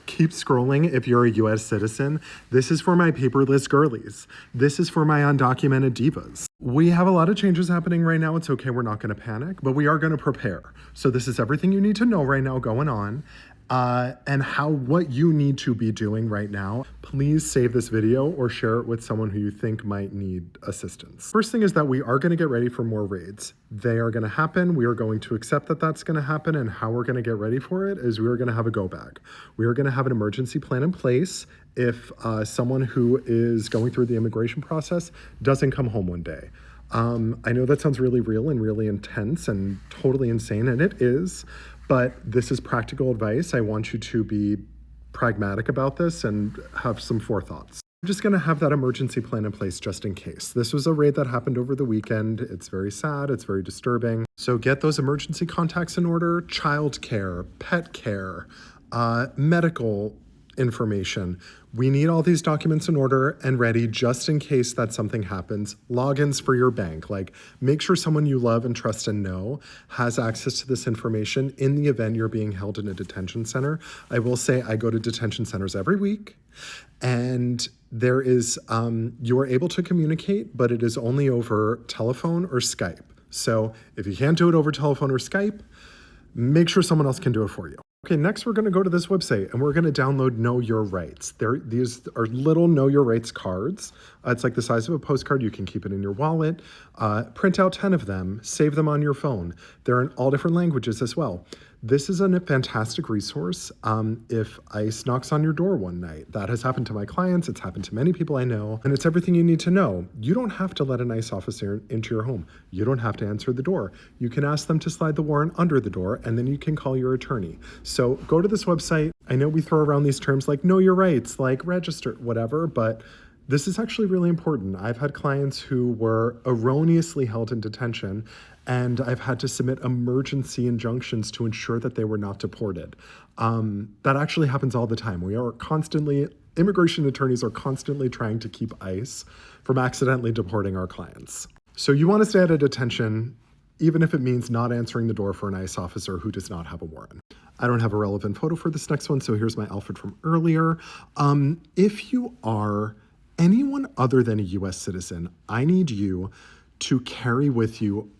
Keep scrolling if you're a US citizen. This is for my paperless girlies. This is for my undocumented divas. We have a lot of changes happening right now. It's okay, we're not gonna panic, but we are gonna prepare. So this is everything you need to know right now going on. And what you need to be doing right now. Please save this video or share it with someone who you think might need assistance. First thing is that we are going to get ready for more raids. They are going to happen. We are going to accept that that's going to happen, and how we're going to get ready for it is we are going to have a go bag. We are going to have an emergency plan in place if someone who is going through the immigration process doesn't come home one day. I know that sounds really real and really intense and totally insane, and it is, but this is practical advice. I want you to be pragmatic about this and have some forethoughts. I'm just gonna have that emergency plan in place just in case. This was a raid that happened over the weekend. It's very sad, it's very disturbing. So get those emergency contacts in order: childcare, pet care, medical information. We need all these documents in order and ready just in case that something happens. Logins for your bank, like make sure someone you love and trust and know has access to this information in the event you're being held in a detention center. I will say I go to detention centers every week, and there is, you are able to communicate, but it is only over telephone or Skype. So if you can't do it over telephone or Skype, make sure someone else can do it for you. Okay, next we're gonna go to this website and we're gonna download Know Your Rights. These are little Know Your Rights cards. It's like the size of a postcard. You can keep it in your wallet. Print out 10 of them, save them on your phone. They're in all different languages as well. This is a fantastic resource if ICE knocks on your door one night. That has happened to my clients, it's happened to many people I know, and it's everything you need to know. You don't have to let an ICE officer into your home. You don't have to answer the door. You can ask them to slide the warrant under the door, and then you can call your attorney. So go to this website. I know we throw around these terms like know your rights, like register, whatever, but this is actually really important. I've had clients who were erroneously held in detention, and I've had to submit emergency injunctions to ensure that they were not deported. That actually happens all the time. Immigration attorneys are constantly trying to keep ICE from accidentally deporting our clients. So you want to stay at a detention, even if it means not answering the door for an ICE officer who does not have a warrant. I don't have a relevant photo for this next one, so here's my outfit from earlier. If you are anyone other than a US citizen, I need you to carry with you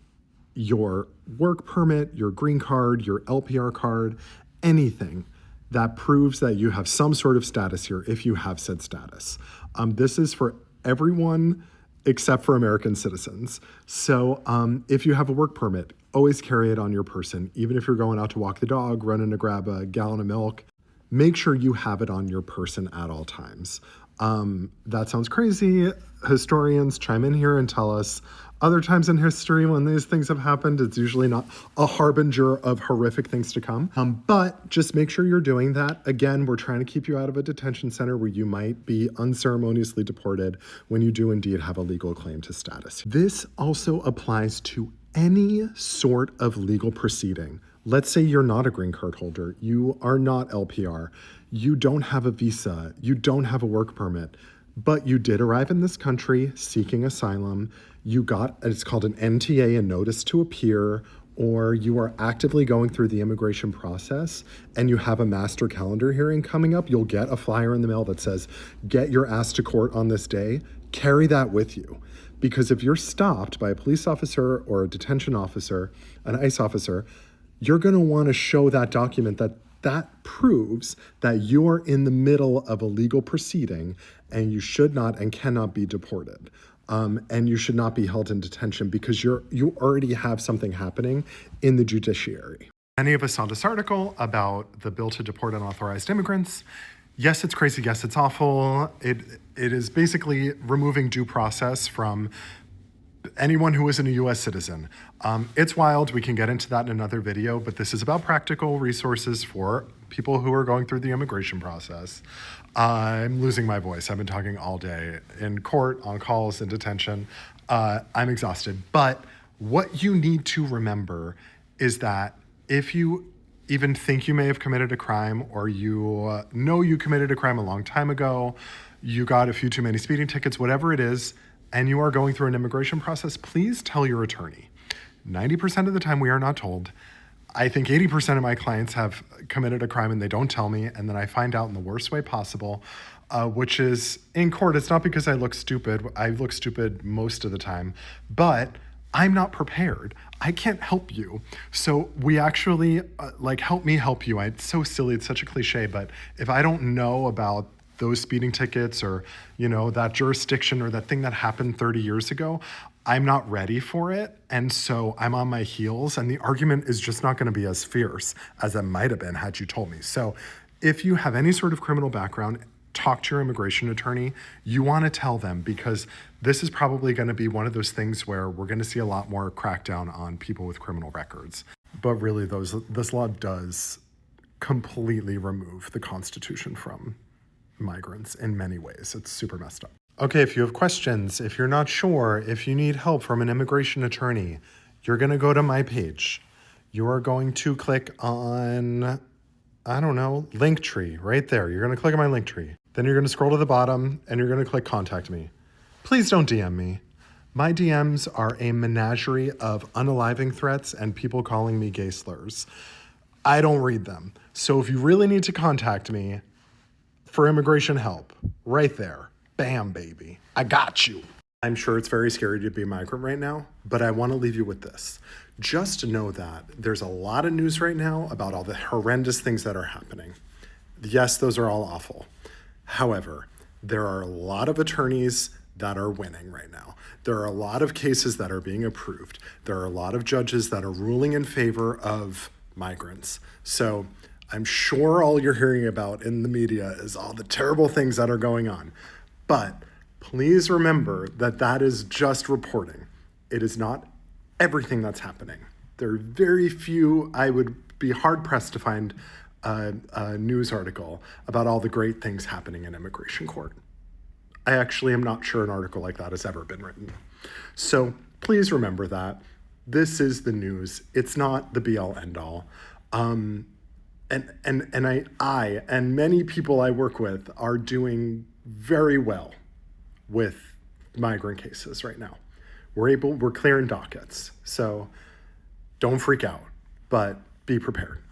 your work permit, your green card, your LPR card, anything that proves that you have some sort of status here if you have said status. This is for everyone except for American citizens. So if you have a work permit, always carry it on your person. Even if you're going out to walk the dog, running to grab a gallon of milk, make sure you have it on your person at all times. That sounds crazy. Historians chime in here and tell us other times in history when these things have happened, it's usually not a harbinger of horrific things to come. But just make sure you're doing that. Again, we're trying to keep you out of a detention center where you might be unceremoniously deported when you do indeed have a legal claim to status. This also applies to any sort of legal proceeding. Let's say you're not a green card holder, you are not LPR, you don't have a visa, you don't have a work permit, but you did arrive in this country seeking asylum, you got, it's called an NTA, a notice to appear, or you are actively going through the immigration process and you have a master calendar hearing coming up, you'll get a flyer in the mail that says, get your ass to court on this day. Carry that with you. Because if you're stopped by a police officer or a detention officer, an ICE officer, you're gonna wanna show that document that proves that you are in the middle of a legal proceeding and you should not and cannot be deported. And you should not be held in detention because you already have something happening in the judiciary. Many of us saw this article about the bill to deport unauthorized immigrants. Yes, it's crazy. Yes, it's awful. It is basically removing due process from anyone who isn't a US citizen. It's wild. We can get into that in another video, but this is about practical resources for people who are going through the immigration process. I'm losing my voice. I've been talking all day in court, on calls, in detention. I'm exhausted. But what you need to remember is that if you even think you may have committed a crime, or you know you committed a crime a long time ago, you got a few too many speeding tickets, whatever it is, and you are going through an immigration process, please tell your attorney. 90% of the time we are not told. I think 80% of my clients have committed a crime and they don't tell me, and then I find out in the worst way possible, which is in court. It's not because I look stupid. I look stupid most of the time, but I'm not prepared. I can't help you. So we actually, like, help me help you. It's so silly. It's such a cliche, but if I don't know about those speeding tickets or, that jurisdiction or that thing that happened 30 years ago, I'm not ready for it. And so I'm on my heels, and the argument is just not going to be as fierce as it might have been had you told me. So if you have any sort of criminal background, talk to your immigration attorney. You want to tell them, because this is probably going to be one of those things where we're going to see a lot more crackdown on people with criminal records. But really, this law does completely remove the Constitution from migrants in many ways. It's super messed up. Okay, if you have questions, if you're not sure, if you need help from an immigration attorney, you're going to go to my page. You are going to click on, Linktree right there. You're going to click on my Linktree. Then you're going to scroll to the bottom and you're going to click Contact Me. Please don't DM me. My DMs are a menagerie of unaliving threats and people calling me gay slurs. I don't read them. So if you really need to contact me for immigration help, right there. Bam, baby. I got you. I'm sure it's very scary to be a migrant right now, but I want to leave you with this. Just know that there's a lot of news right now about all the horrendous things that are happening. Yes, those are all awful. However, there are a lot of attorneys that are winning right now. There are a lot of cases that are being approved. There are a lot of judges that are ruling in favor of migrants. So I'm sure all you're hearing about in the media is all the terrible things that are going on. But please remember that that is just reporting. It is not everything that's happening. There are very few, I would be hard pressed to find a news article about all the great things happening in immigration court. I actually am not sure an article like that has ever been written. So please remember that. This is the news. It's not the be all end all. And I and many people I work with are doing very well with migrant cases right now. We're clearing dockets. So don't freak out, but be prepared.